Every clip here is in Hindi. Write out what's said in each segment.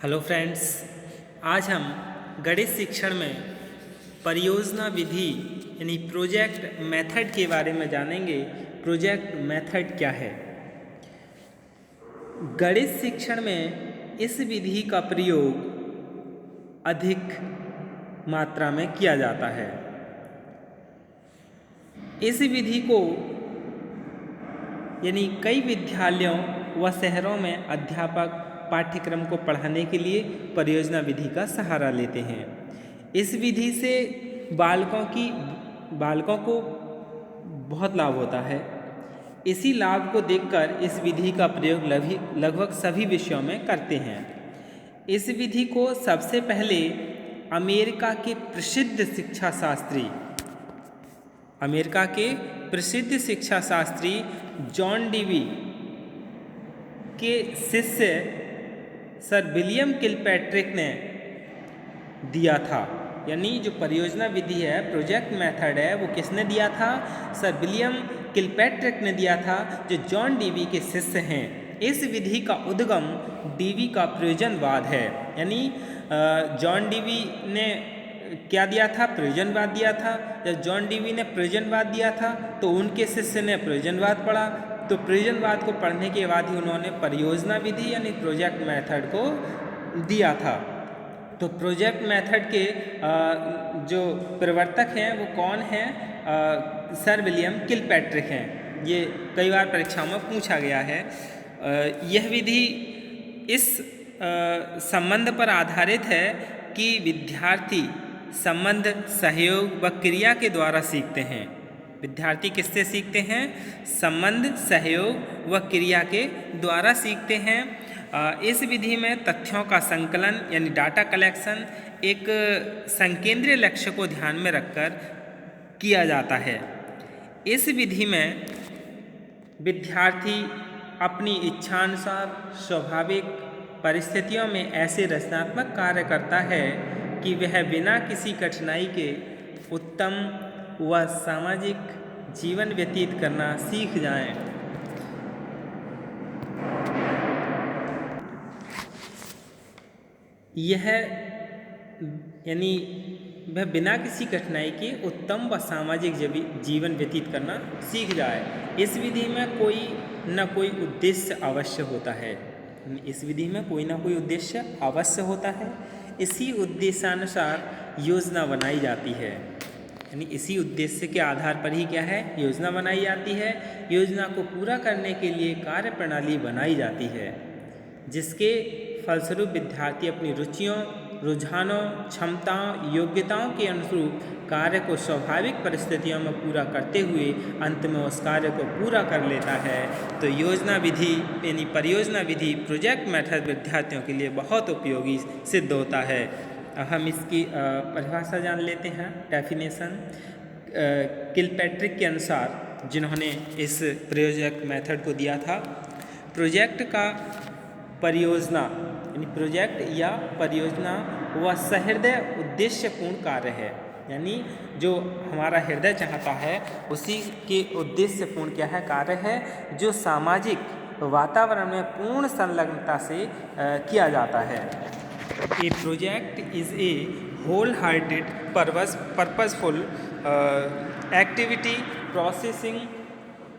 हेलो फ्रेंड्स, आज हम गणित शिक्षण में परियोजना विधि यानी प्रोजेक्ट मेथड के बारे में जानेंगे। प्रोजेक्ट मेथड क्या है? गणित शिक्षण में इस विधि का प्रयोग अधिक मात्रा में किया जाता है। इस विधि को यानी कई विद्यालयों व शहरों में अध्यापक पाठ्यक्रम को पढ़ाने के लिए परियोजना विधि का सहारा लेते हैं। इस विधि से बालकों को बहुत लाभ होता है। इसी लाभ को देखकर इस विधि का प्रयोग लगभग सभी विषयों में करते हैं। इस विधि को सबसे पहले अमेरिका के प्रसिद्ध शिक्षा शास्त्री जॉन डीवी के शिष्य सर विलियम किलपैट्रिक ने दिया था। यानी जो परियोजना विधि है, प्रोजेक्ट मेथड है, वो किसने दिया था? सर विलियम किलपैट्रिक ने दिया था, जो जॉन डीवी के शिष्य हैं। इस विधि का उद्गम डीवी का प्रयोजनवाद है। यानी जॉन डीवी ने क्या दिया था? प्रयोजनवाद दिया था। जब जॉन डीवी ने प्रयोजनवाद दिया था तो उनके शिष्य ने प्रयोजनवाद पढ़ा। तो प्रयोजनवाद को पढ़ने के बाद ही उन्होंने परियोजना विधि यानी प्रोजेक्ट मेथड को दिया था। तो प्रोजेक्ट मेथड के जो प्रवर्तक हैं वो कौन हैं? सर विलियम किलपैट्रिक हैं। ये कई बार परीक्षाओं में पूछा गया है। यह विधि इस संबंध पर आधारित है कि विद्यार्थी संबंध, सहयोग व क्रिया के द्वारा सीखते हैं। विद्यार्थी किससे सीखते हैं? संबंध, सहयोग व क्रिया के द्वारा सीखते हैं। इस विधि में तथ्यों का संकलन यानी डाटा कलेक्शन एक संकेंद्रीय लक्ष्य को ध्यान में रखकर किया जाता है। इस विधि में विद्यार्थी अपनी इच्छानुसार स्वाभाविक परिस्थितियों में ऐसे रचनात्मक कार्य करता है कि वह बिना किसी कठिनाई के उत्तम व सामाजिक जीवन व्यतीत करना सीख जाएं। यह यानी वह बिना किसी कठिनाई के उत्तम व सामाजिक जीवन व्यतीत करना सीख जाए। इस विधि में कोई न कोई उद्देश्य अवश्य होता है। इस विधि में कोई ना कोई उद्देश्य अवश्य होता है। इसी उद्देश्यानुसार योजना बनाई जाती है। यानी इसी उद्देश्य के आधार पर ही क्या है? योजना बनाई जाती है। योजना को पूरा करने के लिए कार्य प्रणाली बनाई जाती है, जिसके फलस्वरूप विद्यार्थी अपनी रुचियों, रुझानों, क्षमताओं, योग्यताओं के अनुरूप कार्य को स्वाभाविक परिस्थितियों में पूरा करते हुए अंत में उस कार्य को पूरा कर लेता है। तो योजना विधि यानी परियोजना विधि प्रोजेक्ट मेथड विद्यार्थियों के लिए बहुत उपयोगी सिद्ध होता है। हम इसकी परिभाषा जान लेते हैं, डेफिनेशन। किलपैट्रिक के अनुसार, जिन्होंने इस प्रोजेक्ट मेथड को दिया था, प्रोजेक्ट का परियोजना यानी प्रोजेक्ट या परियोजना वह सहृदय उद्देश्यपूर्ण कार्य है। यानी जो हमारा हृदय चाहता है उसी के उद्देश्यपूर्ण क्या है? कार्य है, जो सामाजिक वातावरण में पूर्ण संलग्नता से किया जाता है। A project is a whole hearted purposeful activity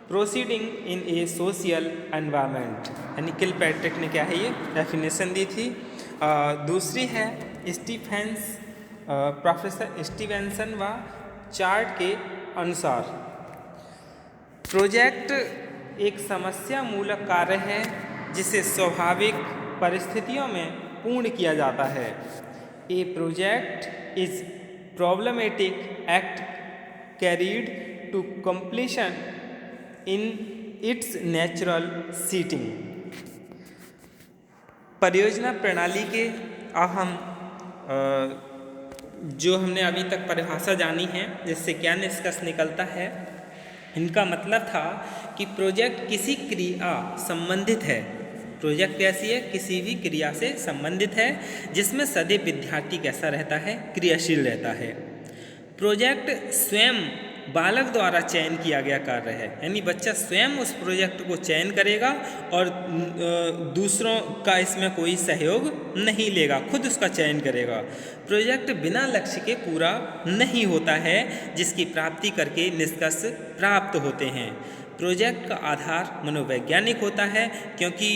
proceeding in a social environment. यानी किलपैट्रिक ने क्या है ये डेफिनेशन दी थी। दूसरी है प्रोफेसर स्टीवेंसन व चार्ट के अनुसार, प्रोजेक्ट एक समस्या मूलक कार्य है जिसे स्वाभाविक परिस्थितियों में पूर्ण किया जाता है। A project is problematic act carried to completion in its natural setting. परियोजना प्रणाली के अहम जो हमने अभी तक परिभाषा जानी है, जिससे क्या निष्कर्ष निकलता है, इनका मतलब था कि प्रोजेक्ट किसी क्रिया संबंधित है। प्रोजेक्ट कैसी है? किसी भी क्रिया से संबंधित है, जिसमें सदैव विद्यार्थी कैसा रहता है? क्रियाशील रहता है। प्रोजेक्ट स्वयं बालक द्वारा चयन किया गया कार्य है, यानी बच्चा स्वयं उस प्रोजेक्ट को चयन करेगा और दूसरों का इसमें कोई सहयोग नहीं लेगा, खुद उसका चयन करेगा। प्रोजेक्ट बिना लक्ष्य के पूरा नहीं होता है, जिसकी प्राप्ति करके निष्कर्ष प्राप्त होते हैं। प्रोजेक्ट का आधार मनोवैज्ञानिक होता है, क्योंकि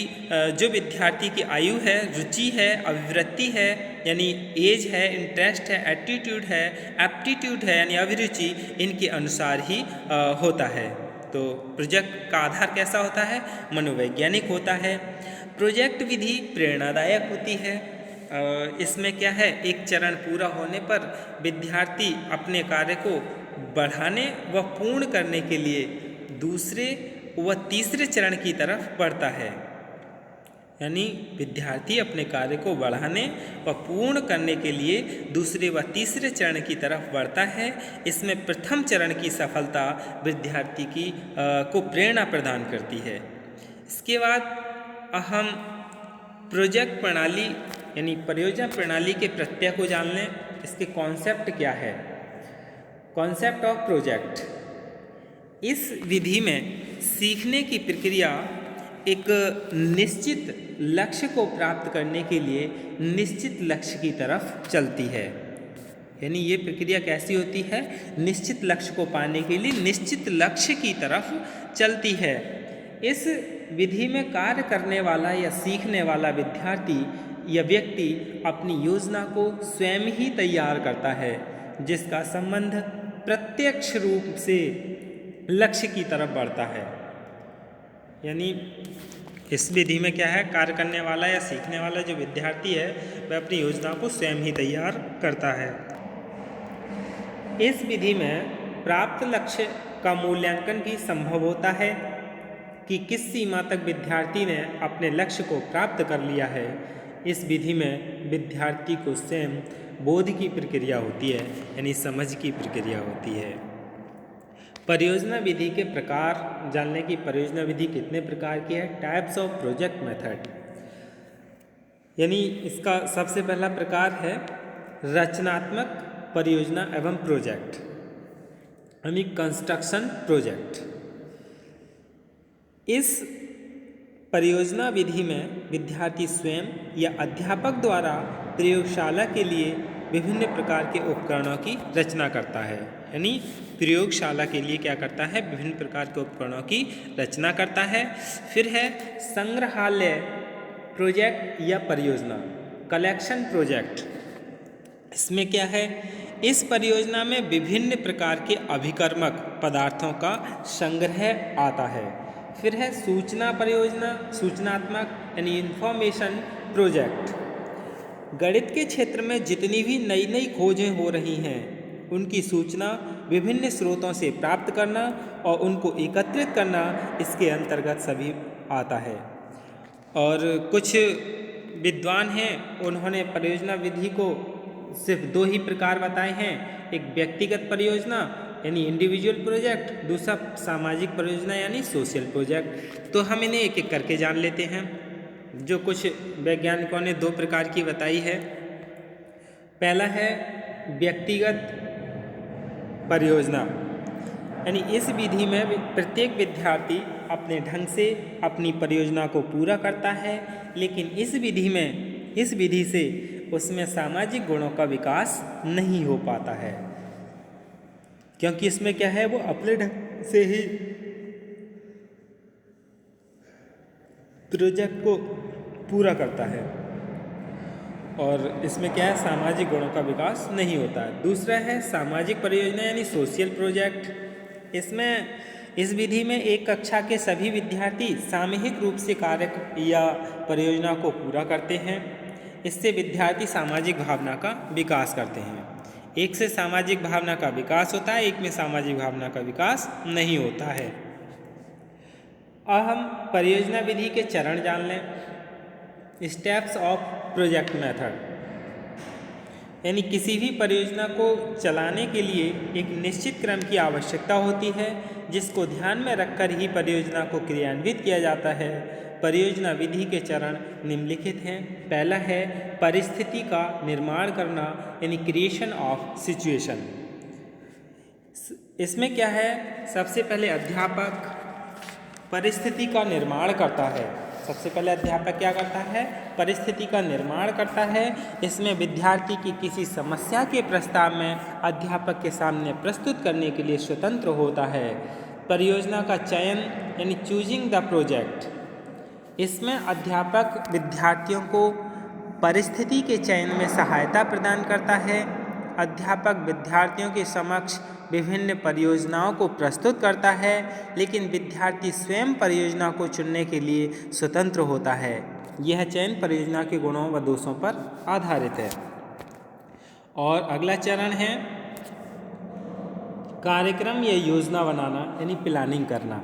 जो विद्यार्थी की आयु है, रुचि है, अभिवृत्ति है यानी एज है, इंटरेस्ट है, एटीट्यूड है, एप्टीट्यूड है यानी अभिरुचि, इनके अनुसार ही होता है। तो प्रोजेक्ट का आधार कैसा होता है? मनोवैज्ञानिक होता है। प्रोजेक्ट विधि प्रेरणादायक होती है। इसमें क्या है, एक चरण पूरा होने पर विद्यार्थी अपने कार्य को बढ़ाने व पूर्ण करने के लिए दूसरे व तीसरे चरण की तरफ बढ़ता है, यानी विद्यार्थी अपने कार्य को बढ़ाने व पूर्ण करने के लिए दूसरे व तीसरे चरण की तरफ बढ़ता है। इसमें प्रथम चरण की सफलता विद्यार्थी को प्रेरणा प्रदान करती है। इसके बाद हम प्रोजेक्ट प्रणाली यानी परियोजना प्रणाली के प्रत्यय को जान लें। इसके कॉन्सेप्ट क्या है? Concept of project. इस विधि में सीखने की प्रक्रिया एक निश्चित लक्ष्य को प्राप्त करने के लिए निश्चित लक्ष्य की तरफ चलती है। यानी ये प्रक्रिया कैसी होती है? निश्चित लक्ष्य को पाने के लिए निश्चित लक्ष्य की तरफ चलती है। इस विधि में कार्य करने वाला या सीखने वाला विद्यार्थी या व्यक्ति अपनी योजना को स्वयं ही तैयार करता है, जिसका संबंध प्रत्यक्ष रूप से लक्ष्य की तरफ बढ़ता है। यानी इस विधि में क्या है, कार्य करने वाला या सीखने वाला जो विद्यार्थी है वह अपनी योजना को स्वयं ही तैयार करता है। इस विधि में प्राप्त लक्ष्य का मूल्यांकन भी संभव होता है कि किस सीमा तक विद्यार्थी ने अपने लक्ष्य को प्राप्त कर लिया है। इस विधि में विद्यार्थी को स्वयं बोध की प्रक्रिया होती है, यानी समझ की प्रक्रिया होती है। परियोजना विधि के प्रकार जानने की। परियोजना विधि कितने प्रकार की है? Types of project method. यानी इसका सबसे पहला प्रकार है रचनात्मक परियोजना एवं प्रोजेक्ट, यानी कंस्ट्रक्शन प्रोजेक्ट। इस परियोजना विधि में विद्यार्थी स्वयं या अध्यापक द्वारा प्रयोगशाला के लिए विभिन्न प्रकार के उपकरणों की रचना करता है। यानी प्रयोगशाला के लिए क्या करता है? विभिन्न प्रकार के उपकरणों की रचना करता है। फिर है संग्रहालय प्रोजेक्ट या परियोजना, कलेक्शन प्रोजेक्ट। इसमें क्या है? इस परियोजना में विभिन्न प्रकार के अभिकर्मक पदार्थों का संग्रह आता है। फिर है सूचना परियोजना, सूचनात्मक यानी इंफॉर्मेशन प्रोजेक्ट। गणित के क्षेत्र में जितनी भी नई नई खोजें हो रही हैं उनकी सूचना विभिन्न स्रोतों से प्राप्त करना और उनको एकत्रित करना इसके अंतर्गत सभी आता है। और कुछ विद्वान हैं, उन्होंने परियोजना विधि को सिर्फ दो ही प्रकार बताए हैं, एक व्यक्तिगत परियोजना यानी इंडिविजुअल प्रोजेक्ट, दूसरा सामाजिक परियोजना यानी सोशल प्रोजेक्ट। तो हम इन्हें एक एक करके जान लेते हैं। जो कुछ वैज्ञानिकों ने दो प्रकार की बताई है। पहला है व्यक्तिगत परियोजना, यानी इस विधि में प्रत्येक विद्यार्थी अपने ढंग से अपनी परियोजना को पूरा करता है, लेकिन इस विधि से उसमें सामाजिक गुणों का विकास नहीं हो पाता है, क्योंकि इसमें क्या है, वो अपने ढंग से ही प्रोजेक्ट को पूरा करता है और इसमें क्या है, सामाजिक गुणों का विकास नहीं होता है। दूसरा है सामाजिक परियोजना यानी सोशल प्रोजेक्ट। इस विधि में एक कक्षा के सभी विद्यार्थी सामूहिक रूप से कार्य या परियोजना को पूरा करते हैं। इससे विद्यार्थी सामाजिक भावना का विकास करते हैं। एक से सामाजिक भावना का विकास होता है, एक में सामाजिक भावना का विकास नहीं होता है। अब हम परियोजना विधि के चरण जान लें। स्टेप्स ऑफ प्रोजेक्ट मेथड, यानी किसी भी परियोजना को चलाने के लिए एक निश्चित क्रम की आवश्यकता होती है, जिसको ध्यान में रखकर ही परियोजना को क्रियान्वित किया जाता है। परियोजना विधि के चरण निम्नलिखित हैं। पहला है परिस्थिति का निर्माण करना, यानी क्रिएशन ऑफ सिचुएशन। इसमें क्या है, सबसे पहले अध्यापक परिस्थिति का निर्माण करता है। सबसे पहले अध्यापक क्या करता है, परिस्थिति का निर्माण करता है। इसमें विद्यार्थी की किसी समस्या के प्रस्ताव में अध्यापक के सामने प्रस्तुत करने के लिए स्वतंत्र होता है। परियोजना का चयन यानी चूजिंग द प्रोजेक्ट, इसमें अध्यापक विद्यार्थियों को परिस्थिति के चयन में सहायता प्रदान करता है। अध्यापक विद्यार्थियों के समक्ष विभिन्न परियोजनाओं को प्रस्तुत करता है, लेकिन विद्यार्थी स्वयं परियोजना को चुनने के लिए स्वतंत्र होता है। यह चयन परियोजना के गुणों व दोषों पर आधारित है। और अगला चरण है कार्यक्रम या योजना बनाना यानी प्लानिंग करना।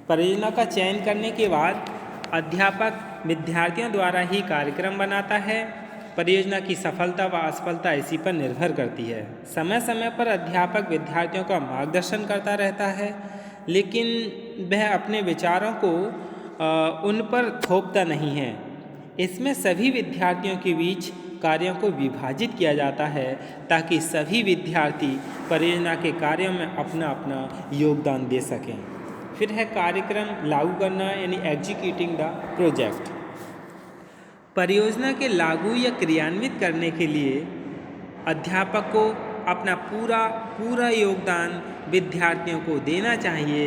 परियोजना का चयन करने के बाद अध्यापक विद्यार्थियों द्वारा ही कार्यक्रम बनाता है। परियोजना की सफलता व असफलता इसी पर निर्भर करती है। समय समय पर अध्यापक विद्यार्थियों का मार्गदर्शन करता रहता है, लेकिन वह अपने विचारों को उन पर थोपता नहीं है। इसमें सभी विद्यार्थियों के बीच कार्यों को विभाजित किया जाता है ताकि सभी विद्यार्थी परियोजना के कार्यों में अपना अपना योगदान दे सकें। फिर है कार्यक्रम लागू करना यानी एग्जीक्यूटिंग द प्रोजेक्ट। परियोजना के लागू या क्रियान्वित करने के लिए अध्यापक को अपना पूरा योगदान विद्यार्थियों को देना चाहिए।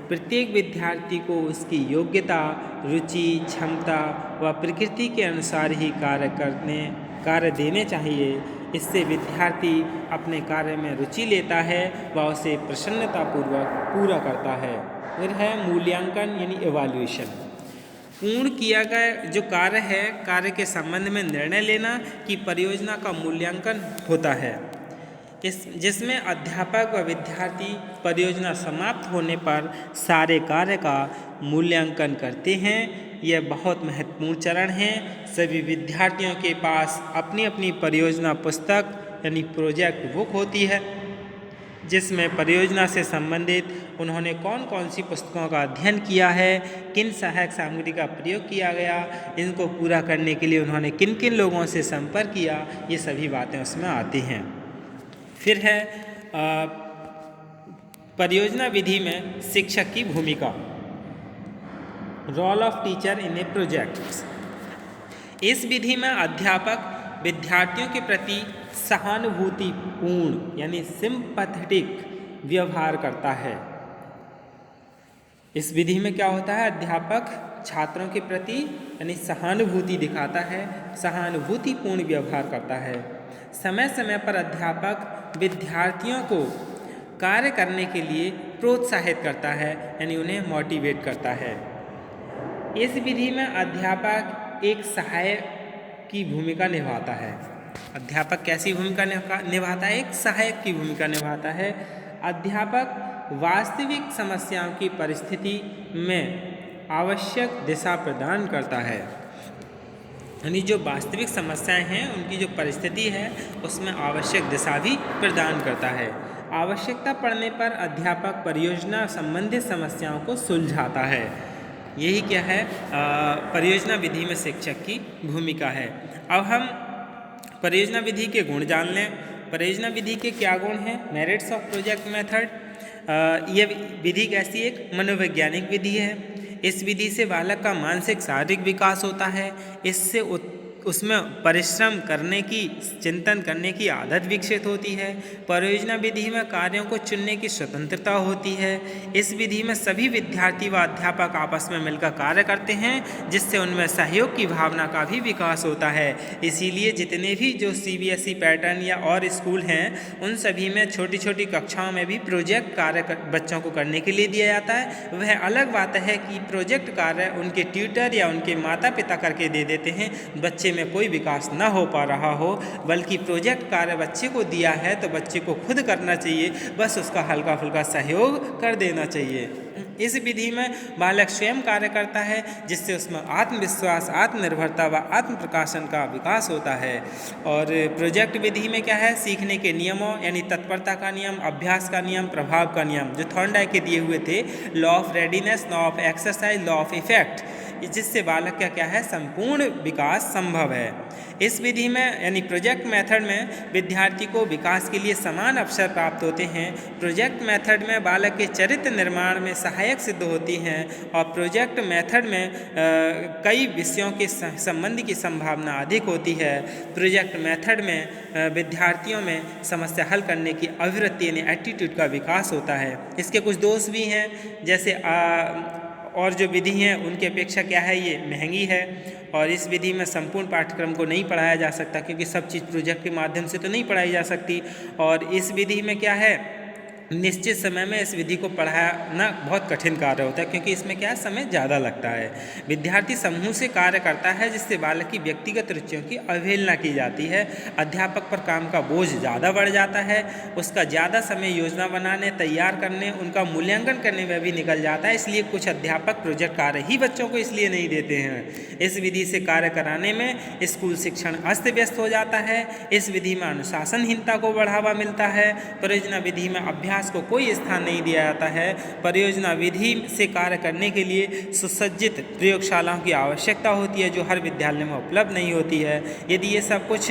प्रत्येक विद्यार्थी को उसकी योग्यता, रुचि, क्षमता व प्रकृति के अनुसार ही कार्य देने चाहिए। इससे विद्यार्थी अपने कार्य में रुचि लेता है व उसे प्रसन्नतापूर्वक पूरा करता है। फिर है मूल्यांकन यानी इवैल्यूएशन। पूर्ण किया गया जो कार्य है, कार्य के संबंध में निर्णय लेना कि परियोजना का मूल्यांकन होता है, जिसमें अध्यापक व विद्यार्थी परियोजना समाप्त होने पर सारे कार्य का मूल्यांकन करते हैं। यह बहुत महत्वपूर्ण चरण है। सभी विद्यार्थियों के पास अपनी अपनी परियोजना पुस्तक यानी प्रोजेक्ट बुक होती है, जिसमें परियोजना से संबंधित उन्होंने कौन कौन सी पुस्तकों का अध्ययन किया है, किन सहायक सामग्री का प्रयोग किया गया, इनको पूरा करने के लिए उन्होंने किन किन लोगों से संपर्क किया, ये सभी बातें उसमें आती हैं। फिर है परियोजना विधि में शिक्षक की भूमिका, role of teacher in a project. इस विधि में अध्यापक विद्यार्थियों के प्रति सहानुभूतिपूर्ण यानी सिंपैथेटिक व्यवहार करता है। इस विधि में क्या होता है, अध्यापक छात्रों के प्रति यानी सहानुभूति दिखाता है, सहानुभूतिपूर्ण व्यवहार करता है। समय समय पर अध्यापक विद्यार्थियों को कार्य करने के लिए प्रोत्साहित करता है यानी उन्हें मोटिवेट करता है। इस विधि में अध्यापक एक सहायक की भूमिका निभाता है। अध्यापक कैसी भूमिका निभाता है, एक सहायक की भूमिका निभाता है। अध्यापक वास्तविक समस्याओं की परिस्थिति में आवश्यक दिशा प्रदान करता है, यानी जो वास्तविक समस्याएं हैं उनकी जो परिस्थिति है उसमें आवश्यक दिशा भी प्रदान करता है। आवश्यकता पड़ने पर अध्यापक परियोजना संबंधित समस्याओं को सुलझाता है। यही क्या है, परियोजना विधि में शिक्षक की भूमिका है। अब हम परियोजना विधि के गुण जान लें। परियोजना विधि के क्या गुण हैं, मेरिट्स ऑफ प्रोजेक्ट मेथड। यह विधि कैसी एक मनोवैज्ञानिक विधि है। इस विधि से बालक का मानसिक शारीरिक विकास होता है। इससे उसमें परिश्रम करने की, चिंतन करने की आदत विकसित होती है। परियोजना विधि में कार्यों को चुनने की स्वतंत्रता होती है। इस विधि में सभी विद्यार्थी व अध्यापक आपस में मिलकर कार्य करते हैं, जिससे उनमें सहयोग की भावना का भी विकास होता है। इसीलिए जितने भी जो CBSE पैटर्न या और स्कूल हैं, उन सभी में छोटी छोटी कक्षाओं में भी प्रोजेक्ट कार्य बच्चों को करने के लिए दिया जाता है। वह अलग बात है कि प्रोजेक्ट कार्य उनके ट्यूटर या उनके माता पिता करके दे देते हैं, बच्चे में कोई विकास न हो पा रहा हो, बल्कि प्रोजेक्ट कार्य बच्चे को दिया है तो बच्चे को खुद करना चाहिए, बस उसका हल्का फुल्का सहयोग कर देना चाहिए। इस विधि में बालक स्वयं कार्य करता है, जिससे उसमें आत्मविश्वास, आत्मनिर्भरता व आत्म प्रकाशन का विकास होता है। और प्रोजेक्ट विधि में क्या है, सीखने के नियमों यानी तत्परता का नियम, अभ्यास का नियम, प्रभाव का नियम जो थॉर्नडाइक के दिए हुए थे, law of readiness, law of exercise, law of effect, जिससे बालक का क्या है संपूर्ण विकास संभव है। इस विधि में यानी प्रोजेक्ट मेथड में विद्यार्थी को विकास के लिए समान अवसर प्राप्त होते हैं। प्रोजेक्ट मेथड में बालक के चरित्र निर्माण में सहायक सिद्ध होती हैं और प्रोजेक्ट मेथड में कई विषयों के संबंध की संभावना अधिक होती है। प्रोजेक्ट मेथड में विद्यार्थियों में समस्या हल करने की अभिवृत्ति यानी एटीट्यूड का विकास होता है। इसके कुछ दोष भी हैं, जैसे और जो विधि हैं उनकी अपेक्षा क्या है ये महंगी है और इस विधि में संपूर्ण पाठ्यक्रम को नहीं पढ़ाया जा सकता, क्योंकि सब चीज़ प्रोजेक्ट के माध्यम से तो नहीं पढ़ाई जा सकती। और इस विधि में क्या है निश्चित समय में इस विधि को पढ़ाना बहुत कठिन कार्य होता है, क्योंकि इसमें क्या है समय ज़्यादा लगता है। विद्यार्थी समूह से कार्य करता है जिससे बालक की व्यक्तिगत रुचियों की अवहेलना की जाती है। अध्यापक पर काम का बोझ ज़्यादा बढ़ जाता है, उसका ज़्यादा समय योजना बनाने, तैयार करने, उनका मूल्यांकन करने में भी निकल जाता है। इसलिए कुछ अध्यापक प्रोजेक्ट कार्य ही बच्चों को इसलिए नहीं देते हैं। इस विधि से कार्य कराने में स्कूल शिक्षण अस्त व्यस्त हो जाता है। इस विधि में अनुशासनहीनता को बढ़ावा मिलता है। परियोजना विधि में अभ्यास को कोई स्थान नहीं दिया जाता है। परियोजना विधि से कार्य करने के लिए सुसज्जित प्रयोगशालाओं की आवश्यकता होती है, जो हर विद्यालय में उपलब्ध नहीं होती है। यदि ये सब कुछ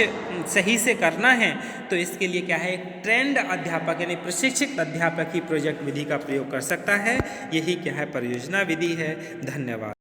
सही से करना है तो इसके लिए क्या है एक ट्रेंड अध्यापक यानी प्रशिक्षित अध्यापक ही प्रोजेक्ट विधि का प्रयोग कर सकता है। यही क्या है परियोजना विधि है। धन्यवाद।